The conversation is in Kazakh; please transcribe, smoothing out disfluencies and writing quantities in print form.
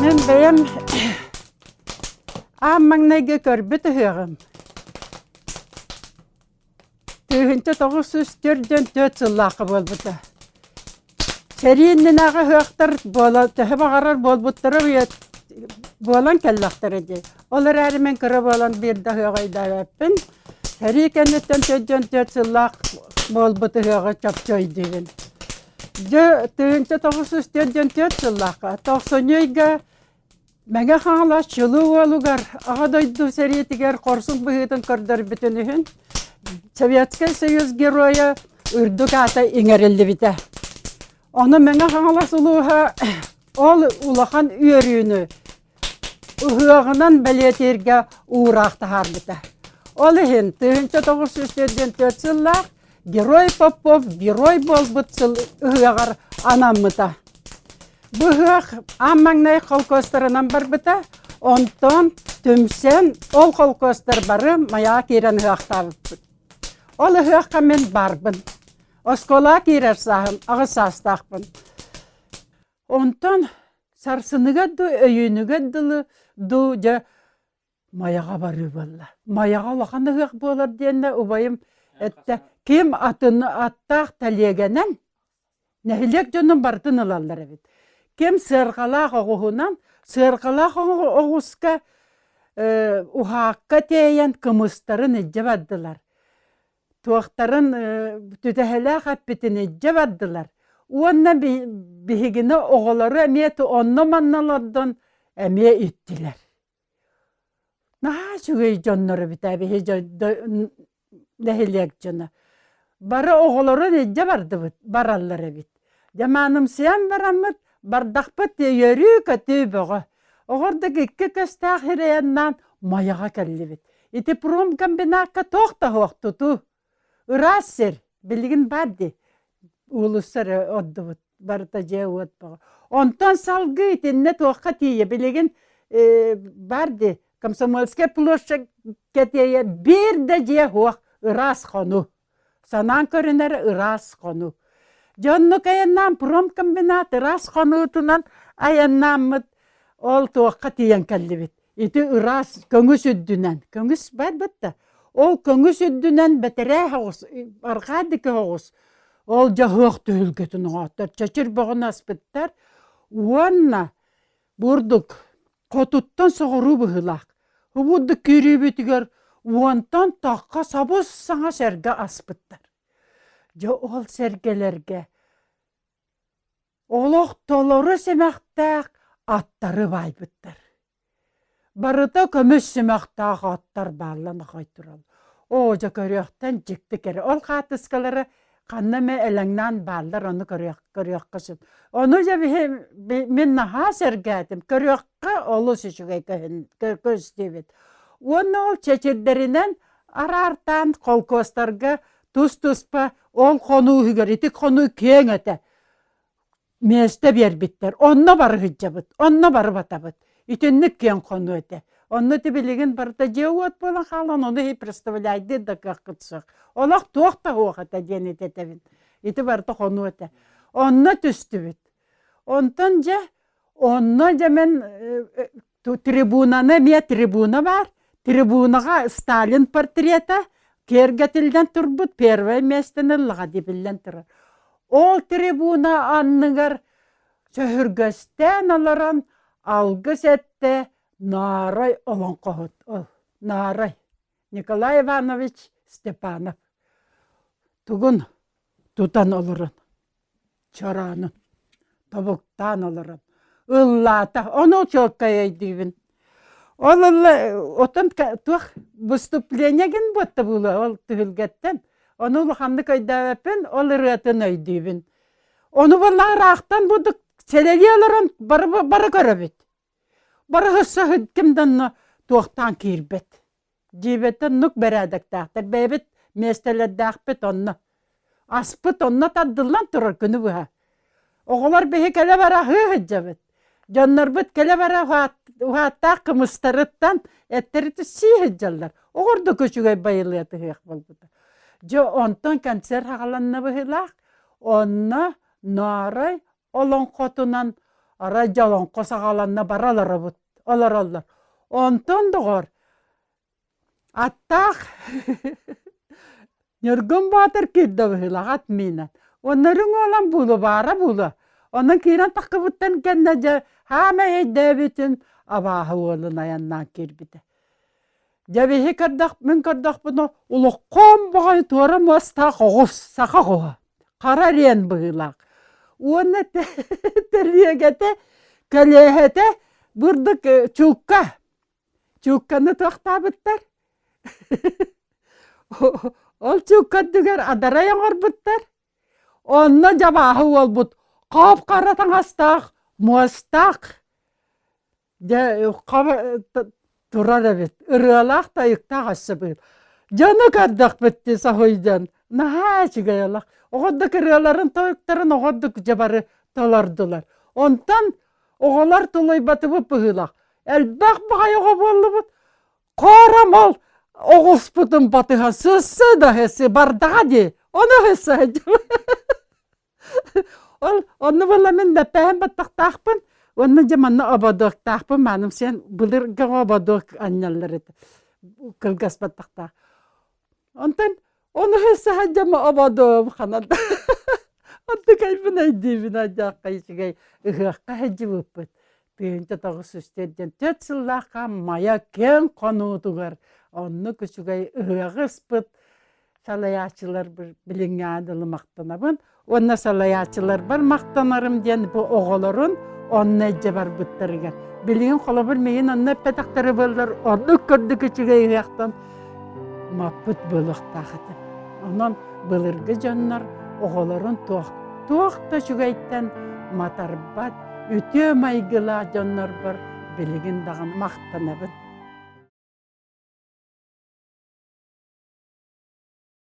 Мен бәйім аммаңнайғы көрбіт ұғым. Түйінші 904 жыллақы болбыты. Сәрейіннен аға ұқтыр түхі бағарар болбыттыры болан кәллақтыр еді. Олар әрімен кірі болан бірді ұғайда өппін. Сәрей кәнеттен 404 жыллақ болбыты ұғы чапчой деген. Түйінші 904 жыллақы. 90-ға мәңе қаңылас жылу олуғар. Аға дойды сәрейтігер қорсын бұғытын көрдір бүтін үйін. Советский Союз героя үрдік аты еңерілді біті. Оны мәңе қаңылас ұлуға ол ұлақан үйеріні ұғығынан бәлетерге ұғырақты харбыты. Ол ең 1904 жыллақ герой Попов, герой болбыт жыл ұғығар анамыта. Бұғық аммаңнай қолкостарынан бар бұта, онтон түмсен ол қолкостар бары мая керен ұғақтабыт. Ол ұғыққа мен барбын. Оскола керер сағын, ағыс астақпын. Онтон сарсыныға ду, өйініға ду жа маяға бары болла. Маяға лақан ұғық болар дейінді ұбайым әтті. Кем атыны аттақ тәлегенен нәхілек жонын бартын ұлалар әбет. Кем сырғалақ оғуынан, сырғалақ оғысқа ұхаққа тейен кымыстарын әджі баддылар. Туақтарын түтәхіләқ әппетін әджі баддылар. Онна бігігіні оғылары әметі онны манналардан әме үттілер. Наға жүгей жонлары біт әбі нәхілек жоны. Бары оғылары әджі барды баралар әбет. Жаманым сиян барамыд, бардақпыт үйері көті бұғы. Оғырдық екі көстақ хиреяннан маяға кәлі бет. Ити пром комбинатқа тоқта хоқтуту. Ұрасыр, білігін барды. Улысыр отды бұд, барыта же өт бұғы. Онтан салғы итінне тоққа тейе, білігін барды. Комсомольская площадь кетее бірді же хоқ ұрас қону. Санан көрінер ұрас қону. Жоннук аяннан пром комбинат ұрас қонуытынан аяннан ол тоққа тейен кәлі бет. Ити ұрас көңіс үддінен. Көңіс бар бұтта. Ол көңіс үддінен бәтірі хоғыз, арғадыкі хоғыз. Ол жағық түйілгетін оғаттар. Чачыр бұғын аспыттар. Уанна бұрдық қотуттан соғыру бұғылақ. Бұдды көрі бетігер уантан таққа сабыз саңа сәрге аспыттар. Жо ол сәргелерге олық толыры семақтақ аттары байбыттар. Барыта көміс семақтақ аттар баланы қайтырал. О, жа көріқтен жікті кері. Ол қатыскалары қаннаме әліңнен балдар оны көріқ қышып. Оны жа мен наға сәргәдім. Көріққа олы сүшіғай көстебет. Оны ол чечердерінен арартан қолкостарға тұс-тұспа ол қону үгер, итік қону кең өті. Месті бербіттер. Онны бары хүджабыт, онны бары батабыт. Итіннік кең қону өті. Онны тібілеген барыта жеуат болан қалан, оны хей представляйды да қақытсық. Олақ тоқта оғата дені тетевін. Иті барыта қону өті. Онны түсті біт. Онтан жа, онны жа мен трибунаны, ме трибуна бар. Трибунаға Сталин портреті кергетілден тұрбыт, первый местен ұлыға дебілден тұрыр. Ол трибуна анныгар сөхіргістен аларан алғыс әтті Нарай олан қоғыт. Нарай Николай Иванович Степанов. Тугын тутан олырын, чаранын, табуқтан олырын. Ұллата, оны чоққа ейдейбін. Ол отын туқ выступлениеген бұтты бұлы, ол түхілгеттен. Оны ұлғанды көйдәвепін, ол ұрғатын өйдейбін. Оны бұллағыр ақтан бұдық селели олырын бары көрібет. Бары ғыssa хүдкімден туқтан кейірбет. Жебеттен нүк бәрәдік тақтыр. Бәйбет местелердәқ бет онны. Аспыт онны таддылан тұрыр күні бұға. Оғылар бәйі кәлі бара ғыжабет. Жоннар бұт кәлі бара ұғаттақ қымыстарыттан әттіріті сүйіжалар. Оғырды көшігай байылыяты ғық болбыды. Жо онтан концерт хағаланна бұғылақ, онна нарай олон қотынан ара жалон қосағаланна баралары бұт, олар. Онтон дұғыр, аттақ, нөргін батыр кедді бұғылағат менен. Онырың olan бұлы бара бұлы. Onun kiran takıbıttan kendine hama devletin abahı olun ayandan kirbide. Cebehi kaddak min kaddak bunu ulu kom bağay tora masta qoğus saqa qoğa. Qarariyen bığılaq. Onu terliyegete kalehete burdık çukka. Çukkanı toxtabıttar. Ol çukka düger adara yangar bittar. Onu jabahı ol but. Qap qaratan astaq, muastaq. Turar evet. Irılaq da yıktaq ası bir. Canı kaddaq bitti sahoydan. Naha çıgayalaq. Oğaddaki ırıların toyukların oğaddaki jabarı tolardılar. Ondan oğalar tolay batıbı bığılaq. Elbaq bağay oğa bollu bud. Qoram ol. Oğuz budun batıha sızsı da hesi bardağa de. Onu hesi hacım. Onu valla men de pehen batak takpın. Onu zamanla abadık takpın. Benim sen bilirge abadık anneler eti. Kılgas batak tak. Ondan onu hesse hacama abadık kanalda. Onu kaybın aydibin acak kayışıgay. Ihıqqa hacı öpüt. Tığınca tağı süstedden. Töt sıllaqa maya ken konudugar. Onu küçügay ihıqı ıspıt. Salayaçılar bilinge adılı maqtanabın. Onna salayaçılar bar maqtanarım diyen bu oğuların onna jabar bittirgen. Bilin qola bilmeyin onna petaqtары bollar. Onu kördü küçügay yaqtan maput buluq taqatı. Ondan bilirge jannar oğuların toqta şugaytan matarbat öte maygıla jannar bar bilgin dağın maqtanabın.